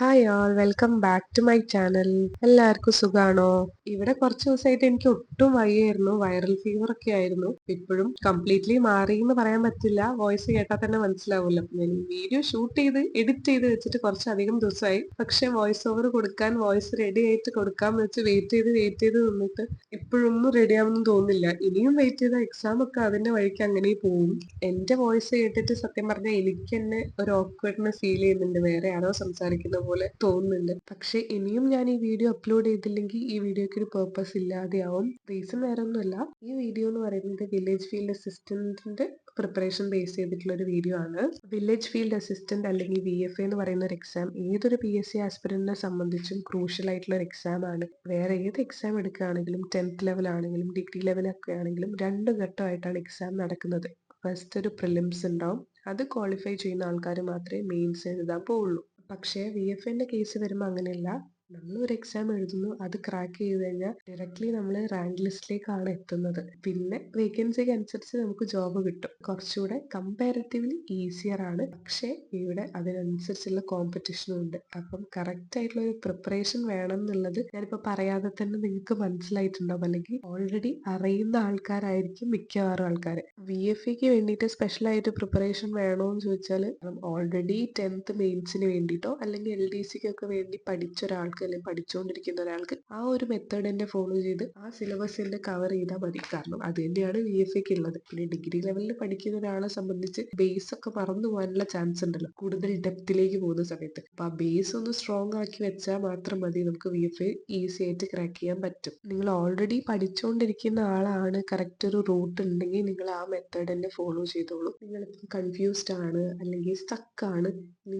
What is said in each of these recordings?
Hi all welcome back to my channel. എല്ലാവർക്കും സുഖാണോ? ഇവിടെ കുറച്ച് ദിവസമായിട്ട് എനിക്ക് ഒട്ടും വയ്യായിരുന്നു. വൈറൽ ഫീവർ ഒക്കെ ആയിരുന്നു. ഇപ്പോഴും കംപ്ലീറ്റ്ലി മാറി എന്ന് പറയാൻ പറ്റില്ല. വോയിസ് കേട്ടാൽ തന്നെ മനസ്സിലാവുമല്ലോ. ഞാൻ ഈ വീഡിയോ ഷൂട്ട് ചെയ്ത് എഡിറ്റ് ചെയ്ത് വെച്ചിട്ട് കുറച്ചധികം ദിവസമായി. പക്ഷെ വോയിസ് ഓവർ കൊടുക്കാൻ വോയിസ് റെഡി ആയിട്ട് കൊടുക്കാന്ന് വെച്ച് വെയിറ്റ് ചെയ്ത് നിന്നിട്ട് ഇപ്പോഴൊന്നും റെഡി ആവുമെന്ന് തോന്നുന്നില്ല. ഇനിയും വെയിറ്റ് ചെയ്ത എക്സാം ഒക്കെ അതിന്റെ വഴിക്ക് അങ്ങനെ പോവും. എന്റെ വോയിസ് കേട്ടിട്ട് സത്യം പറഞ്ഞാൽ എനിക്ക് തന്നെ ഒരു ഓക്വേർഡ്നെസ് ഫീൽ ചെയ്യുന്നുണ്ട്. വേറെ ആരോ സംസാരിക്കുന്ന പോലെ തോന്നുന്നുണ്ട്. പക്ഷെ ഇനിയും ഞാൻ ഈ വീഡിയോ അപ്ലോഡ് ചെയ്തില്ലെങ്കിൽ ഈ വീഡിയോക്ക് ഒരു പേർപ്പസ് ഇല്ലാതെയാവും. റീസൺ വേറെ ഒന്നുമല്ല. ഈ വീഡിയോ എന്ന് പറയുന്നത് വില്ലേജ് ഫീൽഡ് അസിസ്റ്റന്റിന്റെ പ്രിപ്പറേഷൻ ബേസ് ചെയ്തിട്ടുള്ള ഒരു വീഡിയോ ആണ്. വില്ലേജ് ഫീൽഡ് അസിസ്റ്റന്റ് അല്ലെങ്കിൽ VFA എന്ന് പറയുന്ന ഒരു എക്സാം ഏതൊരു PSC ആസ്പിരന്റിനെ സംബന്ധിച്ചും ക്രൂഷ്യൽ ആയിട്ടുള്ള ഒരു എക്സാം ആണ്. വേറെ ഏത് എക്സാം എടുക്കുകയാണെങ്കിലും 10th ലെവൽ ആണെങ്കിലും ഡിഗ്രി ലെവലൊക്കെ ആണെങ്കിലും 2 ഘട്ടമായിട്ടാണ് എക്സാം നടക്കുന്നത്. ഫസ്റ്റ് ഒരു പ്രിലിംസ് ഉണ്ടാവും. അത് ക്വാളിഫൈ ചെയ്യുന്ന ആൾക്കാർ മാത്രമേ മെയിൻസ് എഴുതാൻ പോവുള്ളൂ. പക്ഷേ VFAന്റെ കേസ് വരുമ്പോൾ അങ്ങനെയല്ല. നമ്മൾ ഒരു എക്സാം എഴുതുന്നു, അത് ക്രാക്ക് ചെയ്ത് കഴിഞ്ഞാൽ ഡയറക്ട്ലി നമ്മൾ റാങ്ക് ലിസ്റ്റിലേക്കാണ് എത്തുന്നത്. പിന്നെ വേക്കൻസിക്ക് അനുസരിച്ച് നമുക്ക് ജോബ് കിട്ടും. കുറച്ചുകൂടെ കമ്പാരിറ്റീവ്ലി ഈസിയർ ആണ്. പക്ഷേ ഇവിടെ അതിനനുസരിച്ചുള്ള കോമ്പറ്റീഷനും ഉണ്ട്. അപ്പം കറക്റ്റ് ആയിട്ടുള്ള ഒരു പ്രിപ്പറേഷൻ വേണം എന്നുള്ളത് ഞാനിപ്പോൾ പറയാതെ തന്നെ നിങ്ങൾക്ക് മനസ്സിലായിട്ടുണ്ടാവും. അല്ലെങ്കിൽ ഓൾറെഡി അറിയുന്ന ആൾക്കാരായിരിക്കും മിക്കവാറും ആൾക്കാർ. VFAക്ക് വേണ്ടിയിട്ട് സ്പെഷ്യലായിട്ട് പ്രിപ്പറേഷൻ വേണോ എന്ന് ചോദിച്ചാൽ ഓൾറെഡി 10th മെയിൻസിന് വേണ്ടിയിട്ടോ അല്ലെങ്കിൽ LDCക്കൊക്കെ വേണ്ടി പഠിച്ച ഒരാൾക്ക് അല്ലെങ്കിൽ പഠിച്ചുകൊണ്ടിരിക്കുന്ന ഒരാൾക്ക് ആ ഒരു മെത്തേഡ് തന്നെ ഫോളോ ചെയ്ത് ആ സിലബസ് തന്നെ കവർ ചെയ്താൽ മതി. കാരണം അത് തന്നെയാണ് VFAക്ക് ഉള്ളത്. പിന്നെ ഡിഗ്രി ലെവലിൽ പഠിക്കുന്ന ഒരാളെ സംബന്ധിച്ച് ബേസ് ഒക്കെ മറന്നു പോകാനുള്ള ചാൻസ് ഉണ്ടല്ലോ കൂടുതൽ ഡെപ്തിലേക്ക് പോകുന്ന സമയത്ത്. അപ്പൊ ആ ബേസ് ഒന്ന് സ്ട്രോങ് ആക്കി വെച്ചാൽ മാത്രം മതി നമുക്ക് VFA ഈസി ആയിട്ട് ക്രാക്ക് ചെയ്യാൻ പറ്റും. നിങ്ങൾ ഓൾറെഡി പഠിച്ചുകൊണ്ടിരിക്കുന്ന ആളാണ്, കറക്റ്റ് ഒരു റൂട്ട് ഉണ്ടെങ്കിൽ നിങ്ങൾ ആ മെത്തേഡ് തന്നെ ഫോളോ ചെയ്തോളൂ. നിങ്ങൾ കൺഫ്യൂസ്ഡ് ആണ് അല്ലെങ്കിൽ സ്റ്റക്ക് ആണ്,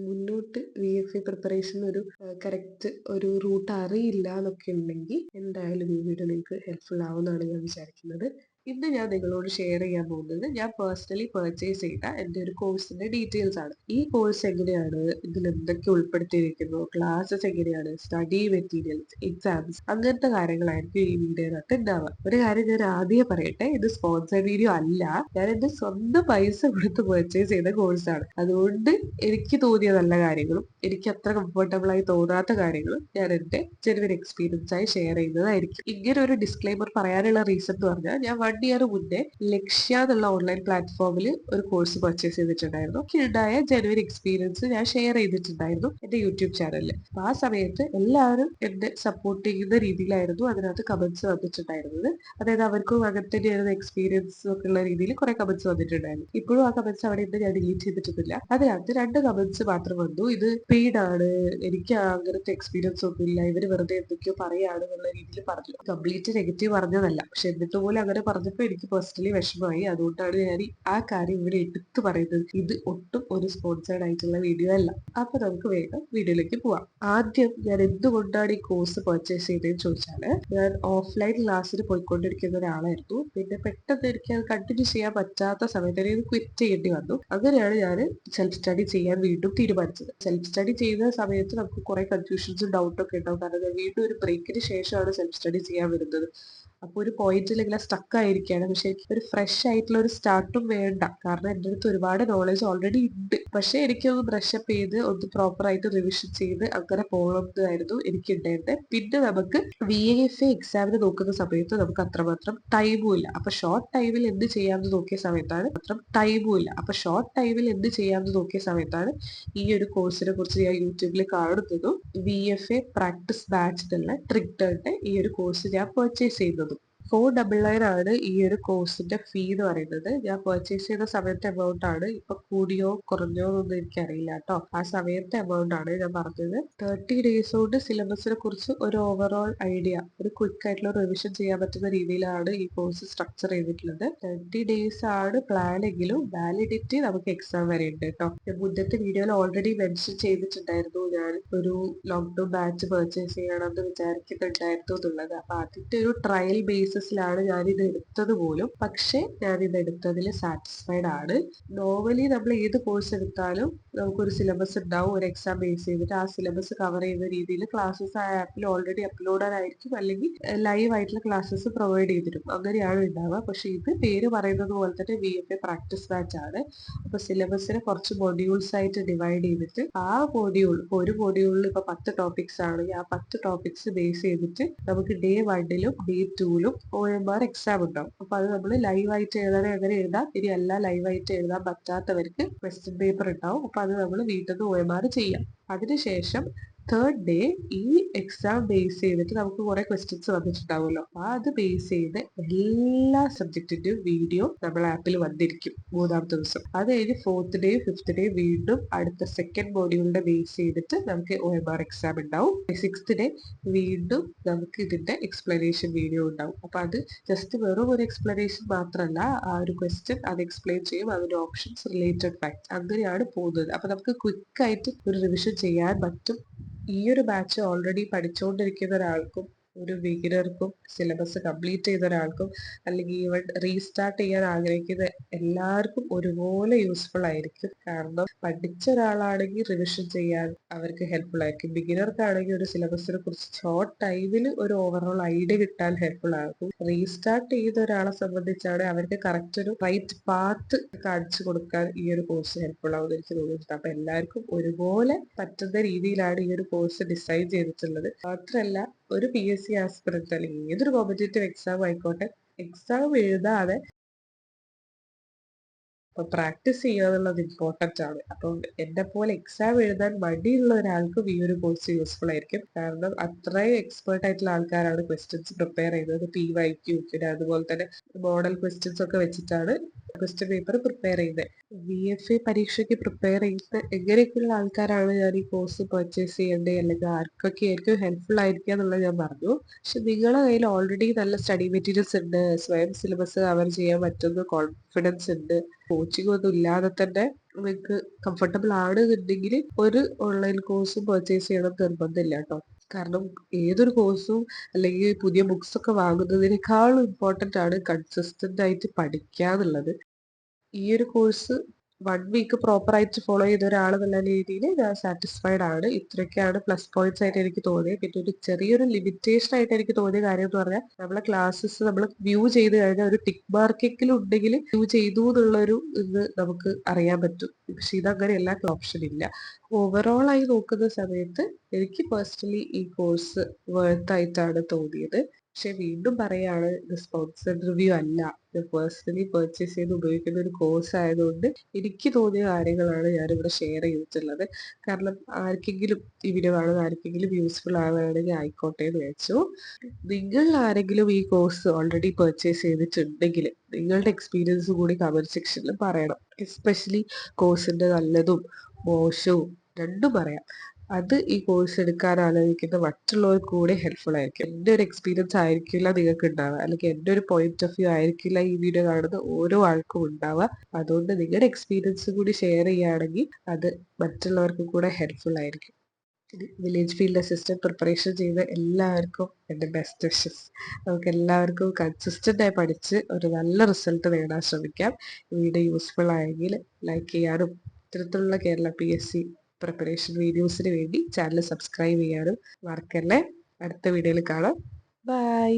മുന്നോട്ട് VFA പ്രിപ്പറേഷൻ ഒരു കറക്റ്റ് ഒരു റൂട്ട് അറിയില്ല എന്നൊക്കെ ഉണ്ടെങ്കിൽ എന്തായാലും ഈ വീഡിയോ നിങ്ങൾക്ക് ഹെൽപ്ഫുൾ ആവുമെന്നാണ് ഞാൻ വിചാരിക്കുന്നത്. ഇന്ന് ഞാൻ നിങ്ങളോട് ഷെയർ ചെയ്യാൻ പോകുന്നത് ഞാൻ പേഴ്സണലി പർച്ചേസ് ചെയ്ത എൻ്റെ ഒരു കോഴ്സിന്റെ ഡീറ്റെയിൽസ് ആണ്. ഈ കോഴ്സ് എങ്ങനെയാണ്, ഇതിൽ എന്തൊക്കെ ഉൾപ്പെടുത്തിയിരിക്കുന്നു, ക്ലാസ്സസ് എങ്ങനെയാണ്, സ്റ്റഡി മെറ്റീരിയൽസ്, എക്സാംസ്, അങ്ങനത്തെ കാര്യങ്ങളായിരിക്കും ഈ വീഡിയോയിനകത്ത് ഉണ്ടാവുക. ഒരു കാര്യം ഞാൻ ആദ്യം പറയട്ടെ, ഇത് സ്പോൺസർ വീഡിയോ അല്ല. ഞാൻ എൻ്റെ സ്വന്തം പൈസ കൊടുത്ത് പർച്ചേസ് ചെയ്ത കോഴ്സാണ്. അതുകൊണ്ട് എനിക്ക് തോന്നിയ നല്ല കാര്യങ്ങളും എനിക്ക് അത്ര കംഫർട്ടബിൾ ആയി തോന്നാത്ത കാര്യങ്ങളും ഞാൻ എൻ്റെ ജെനുവിൻ എക്സ്പീരിയൻസ് ആയി ഷെയർ ചെയ്യുന്നതായിരിക്കും. ഇങ്ങനെ ഒരു ഡിസ്ക്ലൈമർ പറയാനുള്ള റീസൺ എന്ന് പറഞ്ഞാൽ ഞാൻ 1 ഇയർ മുന്നേ ലക്ഷ്യ എന്നുള്ള ഓൺലൈൻ പ്ലാറ്റ്ഫോമിൽ ഒരു കോഴ്സ് പർച്ചേസ് ചെയ്തിട്ടുണ്ടായിരുന്നു. എനിക്കുണ്ടായ ജെനുവിൻ എക്സ്പീരിയൻസ് ഞാൻ ഷെയർ ചെയ്തിട്ടുണ്ടായിരുന്നു എൻ്റെ യൂട്യൂബ് ചാനലിൽ. അപ്പൊ ആ സമയത്ത് എല്ലാവരും എന്നെ സപ്പോർട്ട് ചെയ്യുന്ന രീതിയിലായിരുന്നു അതിനകത്ത് കമന്റ്സ് വന്നിട്ടുണ്ടായിരുന്നത്. അതായത് അവർക്കും അങ്ങനെ തന്നെയായിരുന്നു എക്സ്പീരിയൻസ് ഒക്കെ ഉള്ള രീതിയിൽ കുറെ കമന്റ്സ് വന്നിട്ടുണ്ടായിരുന്നു. ഇപ്പോഴും ആ കമന്റ്സ് അവിടെ ഉണ്ട്, ഞാൻ ഡിലീറ്റ് ചെയ്തിട്ടൊന്നുമില്ല. അതിനകത്ത് 2 കമന്റ്സ് മാത്രം വന്നു. ഇത് പെയ്ഡ് ആണ്, എനിക്ക് അങ്ങനത്തെ എക്സ്പീരിയൻസ് ഒന്നുമില്ല, ഇവര് വെറുതെ എന്തൊക്കെയോ പറയാണ് എന്നുള്ള രീതിയിൽ പറഞ്ഞു. കംപ്ലീറ്റ് നെഗറ്റീവ് പറഞ്ഞതല്ല, പക്ഷെ എന്നിട്ട് പോലും അങ്ങനെ പറഞ്ഞപ്പോൾ എനിക്ക് പേഴ്സണലി വിഷമമായി. അതുകൊണ്ടാണ് ഞാൻ ആ കാര്യം ഇവിടെ എടുത്തു പറയുന്നത്. ഇത് ഒട്ടും ഒരു സ്പോൺസേർഡ് ആയിട്ടുള്ള വീഡിയോ അല്ല. അപ്പൊ നമുക്ക് വേഗം വീഡിയോയിലേക്ക് പോവാം. ആദ്യം ഞാൻ എന്തുകൊണ്ടാണ് ഈ കോഴ്സ് പർച്ചേസ് ചെയ്തതെന്ന് ചോദിച്ചാല്, ഞാൻ ഓഫ്ലൈൻ ക്ലാസ്സിന് പോയിക്കൊണ്ടിരിക്കുന്ന ഒരാളായിരുന്നു. പിന്നെ പെട്ടെന്ന് എനിക്ക് അത് കണ്ടിന്യൂ ചെയ്യാൻ പറ്റാത്ത സമയത്ത് എനിക്ക് ക്വിറ്റ് ചെയ്യേണ്ടി വന്നു. അങ്ങനെയാണ് ഞാൻ സെൽഫ് സ്റ്റഡി ചെയ്യാൻ വീണ്ടും തീരുമാനിച്ചത്. സെൽഫ് സ്റ്റഡി ചെയ്യുന്ന സമയത്ത് നമുക്ക് കുറെ കൺഫ്യൂഷൻസും ഡൗട്ടും ഒക്കെ ഉണ്ടാവും. കാരണം ഞാൻ വീണ്ടും ഒരു ബ്രേക്കിന് ശേഷമാണ് സെൽഫ് സ്റ്റഡി ചെയ്യാൻ വരുന്നത്. അപ്പൊ ഒരു പോയിന്റിൽ ഇങ്ങനെ സ്റ്റക്ക് ആയിരിക്കുകയാണ്. പക്ഷെ എനിക്ക് ഒരു ഫ്രഷ് ആയിട്ടുള്ള ഒരു സ്റ്റാർട്ടും വേണ്ട. കാരണം എൻ്റെ അടുത്ത് ഒരുപാട് നോളജ് ഓൾറെഡി ഉണ്ട്. പക്ഷെ എനിക്കൊന്ന് ബ്രഷപ്പ് ചെയ്ത് ഒന്ന് പ്രോപ്പർ ആയിട്ട് റിവിഷൻ ചെയ്ത് അങ്ങനെ പോകണമെന്നായിരുന്നു എനിക്ക് ഉണ്ടായിരുന്നത്. പിന്നെ നമുക്ക് VFA എക്സാമിന് നോക്കുന്ന സമയത്ത് നമുക്ക് അത്രമാത്രം ടൈമും ഇല്ല. അപ്പൊ ഷോർട്ട് ടൈമിൽ എന്ത് ചെയ്യാമെന്ന് നോക്കിയ സമയത്താണ് ഷോർട്ട് ടൈമിൽ എന്ത് ചെയ്യാമെന്ന് നോക്കിയ സമയത്താണ് ഈ ഒരു കോഴ്സിനെ കുറിച്ച് ഞാൻ യൂട്യൂബിൽ കാണുന്നതും VFA പ്രാക്ടീസ് ബാച്ച് എന്നുള്ള ട്രിഗ്ഡറിന്റെ ഈ ഒരു കോഴ്സ് ഞാൻ പർച്ചേസ് ചെയ്യുന്നതും. 499 ആണ് ഈ ഒരു കോഴ്സിന്റെ ഫീ എന്ന് പറയുന്നത്. ഞാൻ പർച്ചേസ് ചെയ്ത സമയത്തെ എമൗണ്ട് ആണ്. ഇപ്പൊ കൂടിയോ കുറഞ്ഞോ എന്നൊന്നും എനിക്കറിയില്ല കേട്ടോ. ആ സമയത്തെ എമൗണ്ട് ആണ് ഞാൻ പറഞ്ഞത്. 30 ഡേയ്സ് കൊണ്ട് സിലബസിനെ കുറിച്ച് ഒരു ഓവറോൾ ഐഡിയ, ഒരു ക്വിക്ക് ആയിട്ടുള്ള റിവിഷൻ ചെയ്യാൻ പറ്റുന്ന രീതിയിലാണ് ഈ കോഴ്സ് സ്ട്രക്ചർ ചെയ്തിട്ടുള്ളത്. 30 ഡേയ്സ് ആണ് പ്ലാൻ എങ്കിലും വാലിഡിറ്റി നമുക്ക് എക്സാം വരെ ഉണ്ട് കേട്ടോ. ഞാൻ മുന്നത്തെ വീഡിയോയിൽ ഓൾറെഡി മെൻഷൻ ചെയ്തിട്ടുണ്ടായിരുന്നു ഞാൻ ഒരു ലോക്ക്ഡൌൺ ബാച്ച് പർച്ചേസ് ചെയ്യണമെന്ന് വിചാരിക്കുന്നുണ്ടായിരുന്നു എന്നുള്ളത്. അപ്പൊ അതിന്റെ ഒരു ട്രയൽ ബേസിസിലാണ് ഞാനിത് എടുത്തത് പോലും. പക്ഷെ ഞാനിത് എടുത്തതിൽ സാറ്റിസ്ഫൈഡ് ആണ്. നോർമലി നമ്മൾ ഏത് കോഴ്സ് എടുത്താലും നമുക്കൊരു സിലബസ് ഉണ്ടാവും, ഒരു എക്സാം ബേസ് ചെയ്തിട്ട് ആ സിലബസ് കവർ ചെയ്യുന്ന രീതിയിൽ ക്ലാസ്സസ് ആ ആപ്പിൽ ഓൾറെഡി അപ്ലോഡഡ് ആയിരിക്കും, അല്ലെങ്കിൽ ലൈവ് ആയിട്ടുള്ള ക്ലാസ്സസ് പ്രൊവൈഡ് ചെയ്തിരും. അങ്ങനെയാണ് ഉണ്ടാവുക. പക്ഷെ ഇത് പേര് പറയുന്നത് പോലെ തന്നെ VFA പ്രാക്ടീസ് ബാച്ച് ആണ്. അപ്പൊ സിലബസിനെ കുറച്ച് മൊഡ്യൂൾസ് ആയിട്ട് ഡിവൈഡ് ചെയ്തിട്ട് ആ മൊഡ്യൂൾ, ഒരു മൊഡ്യൂളിൽ ഇപ്പൊ 10 ടോപ്പിക്സ് ആണെങ്കിൽ ആ 10 ടോപ്പിക്സ് ബേസ് ചെയ്തിട്ട് നമുക്ക് ഡേ 1ലും ഡേ 2ലും OMR എക്സാം ഉണ്ടാവും. അപ്പൊ അത് നമ്മൾ ലൈവ് ആയിട്ട് എഴുതാനേ അങ്ങനെ എഴുതാം. ഇനി അല്ല ലൈവ് ആയിട്ട് എഴുതാൻ പറ്റാത്തവർക്ക് ക്വസ്റ്റ്യൻ പേപ്പർ ഉണ്ടാവും. അപ്പൊ അത് നമ്മൾ വീട്ടിൽ നിന്ന് OMR ചെയ്യാം. അതിനുശേഷം തേർഡ് ഡേ ഈ എക്സാം ബേസ് ചെയ്തിട്ട് നമുക്ക് കുറെ ക്വസ്റ്റ്യൻസ് വന്നിട്ടുണ്ടാവുമല്ലോ, അപ്പൊ അത് ബേസ് ചെയ്ത് എല്ലാ സബ്ജക്റ്റിന്റെയും വീഡിയോ നമ്മൾ ആപ്പിൽ വന്നിരിക്കും 3-ാം ദിവസം. അത് കഴിഞ്ഞ് 4th ഡേ 5th ഡേ വീണ്ടും അടുത്ത സെക്കൻഡ് മോഡ്യൂളിന്റെ ബേസ് ചെയ്തിട്ട് നമുക്ക് OMR എക്സാം ഉണ്ടാവും. 6th ഡേ വീണ്ടും നമുക്ക് ഇതിന്റെ എക്സ്പ്ലനേഷൻ വീഡിയോ ഉണ്ടാവും. അപ്പൊ അത് ജസ്റ്റ് വെറും ഒരു എക്സ്പ്ലനേഷൻ മാത്രമല്ല, ആ ഒരു ക്വസ്റ്റ്യൻ അത് എക്സ്പ്ലെയിൻ ചെയ്യും, അതിന്റെ ഓപ്ഷൻസ്, റിലേറ്റഡ് ഫാക്ട്, അങ്ങനെയാണ് പോകുന്നത്. അപ്പൊ നമുക്ക് ക്വിക്ക് ആയിട്ട് ഒരു റിവിഷൻ ചെയ്യാൻ പറ്റും. ഈ ഒരു ബാച്ച് ഓൾറെഡി പഠിച്ചുകൊണ്ടിരിക്കുന്ന ഒരാൾക്കും, ഒരു ബിഗിനർക്കും, സിലബസ് കംപ്ലീറ്റ് ചെയ്ത ഒരാൾക്കും, അല്ലെങ്കിൽ ഈവൻ റീസ്റ്റാർട്ട് ചെയ്യാൻ ആഗ്രഹിക്കുന്ന എല്ലാവർക്കും ഒരുപോലെ യൂസ്ഫുൾ ആയിരിക്കും. കാരണം പഠിച്ച ഒരാളാണെങ്കിൽ റിവിഷൻ ചെയ്യാൻ അവർക്ക് ഹെൽപ്ഫുൾ ആയിരിക്കും. ബിഗിനർക്കാണെങ്കിൽ ഒരു സിലബസിനെ കുറിച്ച് ഷോർട്ട് ടൈമിൽ ഒരു ഓവറോൾ ഐഡിയ കിട്ടാൻ ഹെൽപ്ഫുൾ ആകും. റീസ്റ്റാർട്ട് ചെയ്ത ഒരാളെ സംബന്ധിച്ചാണ് അവർക്ക് കറക്റ്റ് ഒരു റൈറ്റ് പാത്ത് കാണിച്ചു കൊടുക്കാൻ ഈ ഒരു കോഴ്സ് ഹെൽപ്ഫുൾ ആവുമെന്ന് എനിക്ക് തോന്നിയിട്ടുണ്ട്. അപ്പൊ എല്ലാവർക്കും ഒരുപോലെ പറ്റുന്ന രീതിയിലാണ് ഈ ഒരു കോഴ്സ് ഡിസൈൻ ചെയ്തിട്ടുള്ളത്. മാത്രമല്ല, ഒരു PSC ആസ്പിറന്റ് അല്ലെങ്കിൽ ഏതൊരു കോമ്പറ്റേറ്റീവ് എക്സാം ആയിക്കോട്ടെ, എക്സാം എഴുതാതെ പ്രാക്ടീസ് ചെയ്യുക എന്നുള്ളത് ഇമ്പോർട്ടന്റ് ആണ്. അപ്പം എന്നെ പോലെ എക്സാം എഴുതാൻ മടിയുള്ള ഒരാൾക്കും ഈ ഒരു കോഴ്സ് യൂസ്ഫുൾ ആയിരിക്കും. കാരണം അത്രയും എക്സ്പേർട്ട് ആയിട്ടുള്ള ആൾക്കാരാണ് ക്വസ്റ്റ്യൻസ് പ്രിപ്പയർ ചെയ്യുന്നത്. PYQ, പിന്നെ അതുപോലെ തന്നെ മോഡൽ ക്വസ്റ്റ്യൻസ് ഒക്കെ വെച്ചിട്ടാണ് ക്വസ്റ്റ്യൻ പേപ്പർ പ്രിപ്പയർ ചെയ്യുന്നത്. VFA പരീക്ഷയ്ക്ക് പ്രിപ്പയർ ചെയ്യുന്ന എങ്ങനെയൊക്കെയുള്ള ആൾക്കാരാണ് ഞാൻ ഈ കോഴ്സ് പർച്ചേസ് ചെയ്യേണ്ടത്, അല്ലെങ്കിൽ ആർക്കൊക്കെ ആയിരിക്കും ഹെൽപ്ഫുൾ ആയിരിക്കുക എന്നുള്ളത് ഞാൻ പറഞ്ഞു. പക്ഷെ നിങ്ങളുടെ കയ്യിൽ ഓൾറെഡി നല്ല സ്റ്റഡി മെറ്റീരിയൽസ് ഉണ്ട്, സ്വയം സിലബസ് കവർ ചെയ്യാൻ പറ്റുന്ന കോൺഫിഡൻസ് ഉണ്ട്, കോച്ചിങ് ഒന്നും ഇല്ലാതെ തന്നെ നിങ്ങൾക്ക് കംഫർട്ടബിൾ ആണ് എന്നുണ്ടെങ്കിൽ ഒരു ഓൺലൈൻ കോഴ്സും പർച്ചേസ് ചെയ്യണം നിർബന്ധമില്ല കേട്ടോ. കാരണം ഏതൊരു കോഴ്സും അല്ലെങ്കിൽ പുതിയ ബുക്സ് ഒക്കെ വാങ്ങുന്നതിനേക്കാളും ഇമ്പോർട്ടൻ്റ് ആണ് കൺസിസ്റ്റന്റ് ആയിട്ട് പഠിക്കുക എന്നുള്ളത്. ഈ ഒരു കോഴ്സ് 1 വീക്ക് പ്രോപ്പർ ആയിട്ട് ഫോളോ ചെയ്ത ഒരാൾ എന്നുള്ള രീതിയിൽ ഞാൻ സാറ്റിസ്ഫൈഡ് ആണ്. ഇത്രയൊക്കെയാണ് പ്ലസ് പോയിന്റ്സ് ആയിട്ട് എനിക്ക് തോന്നിയത്. പിന്നെ ഒരു ചെറിയൊരു ലിമിറ്റേഷൻ ആയിട്ട് എനിക്ക് തോന്നിയ കാര്യം എന്ന് പറഞ്ഞാൽ, നമ്മളെ ക്ലാസ്സസ് നമ്മൾ വ്യൂ ചെയ്ത് കഴിഞ്ഞാൽ ഒരു ടിക്ക് മാർക്കെങ്കിലും ഉണ്ടെങ്കിൽ വ്യൂ ചെയ്തു എന്നുള്ളൊരു ഇത് നമുക്ക് അറിയാൻ പറ്റും. പക്ഷെ ഇതങ്ങനെയല്ല, ഓപ്ഷൻ ഇല്ല. ഓവറോൾ ആയി നോക്കുന്ന സമയത്ത് എനിക്ക് പേഴ്സണലി ഈ കോഴ്സ് വർത്ത് ആയിട്ടാണ് തോന്നിയത്. പക്ഷെ വീണ്ടും പറയാണ്, ഇത് സ്പോൺസർഡ് റിവ്യൂ അല്ല. ഇത് പേഴ്സണലി പർച്ചേസ് ചെയ്ത് ഉപയോഗിക്കുന്ന ഒരു കോഴ്സ് ആയതുകൊണ്ട് എനിക്ക് തോന്നിയ കാര്യങ്ങളാണ് ഞാനിവിടെ ഷെയർ ചെയ്തിട്ടുള്ളത്. കാരണം ആർക്കെങ്കിലും ഈ വീഡിയോ കാണുന്ന ആർക്കെങ്കിലും യൂസ്ഫുൾ ആവുകയാണെങ്കിൽ ആയിക്കോട്ടെ എന്ന് വെച്ചു. നിങ്ങൾ ആരെങ്കിലും ഈ കോഴ്സ് ഓൾറെഡി പർച്ചേസ് ചെയ്തിട്ടുണ്ടെങ്കിൽ നിങ്ങളുടെ എക്സ്പീരിയൻസ് കൂടി കമന്റ് സെക്ഷനിൽ പറയണം. എസ്പെഷ്യലി കോഴ്സിന്റെ നല്ലതും മോശവും രണ്ടും പറയാം. അത് ഈ കോഴ്സ് എടുക്കാൻ ആലോചിക്കുന്ന മറ്റുള്ളവർക്ക് കൂടെ ഹെൽപ്ഫുൾ ആയിരിക്കും. എൻ്റെ ഒരു എക്സ്പീരിയൻസ് ആയിരിക്കില്ല നിങ്ങൾക്ക് ഉണ്ടാവുക, അല്ലെങ്കിൽ എൻ്റെ ഒരു പോയിന്റ് ഓഫ് വ്യൂ ആയിരിക്കില്ല ഈ വീഡിയോ കാണുന്ന ഓരോ ആൾക്കും ഉണ്ടാവുക. അതുകൊണ്ട് നിങ്ങളുടെ എക്സ്പീരിയൻസ് കൂടി ഷെയർ ചെയ്യുകയാണെങ്കിൽ അത് മറ്റുള്ളവർക്കും കൂടെ ഹെൽപ്ഫുൾ ആയിരിക്കും. വില്ലേജ് ഫീൽഡ് അസിസ്റ്റന്റ് പ്രിപ്പറേഷൻ ചെയ്ത എല്ലാവർക്കും എൻ്റെ ബെസ്റ്റ് വിഷസ്. നമുക്ക് എല്ലാവർക്കും കൺസിസ്റ്റന്റ് ആയി പഠിച്ച് ഒരു നല്ല റിസൾട്ട് നേടാൻ ശ്രമിക്കാം. വീഡിയോ യൂസ്ഫുൾ ആയെങ്കിൽ ലൈക്ക് ചെയ്യാനും ഇത്തരത്തിലുള്ള കേരള PSC പ്രിപ്പറേഷൻ വീഡിയോസിന് വേണ്ടി ചാനൽ സബ്സ്ക്രൈബ് ചെയ്യാനും മറക്കല്ലേ. അടുത്ത വീഡിയോയിൽ കാണാം. ബൈ.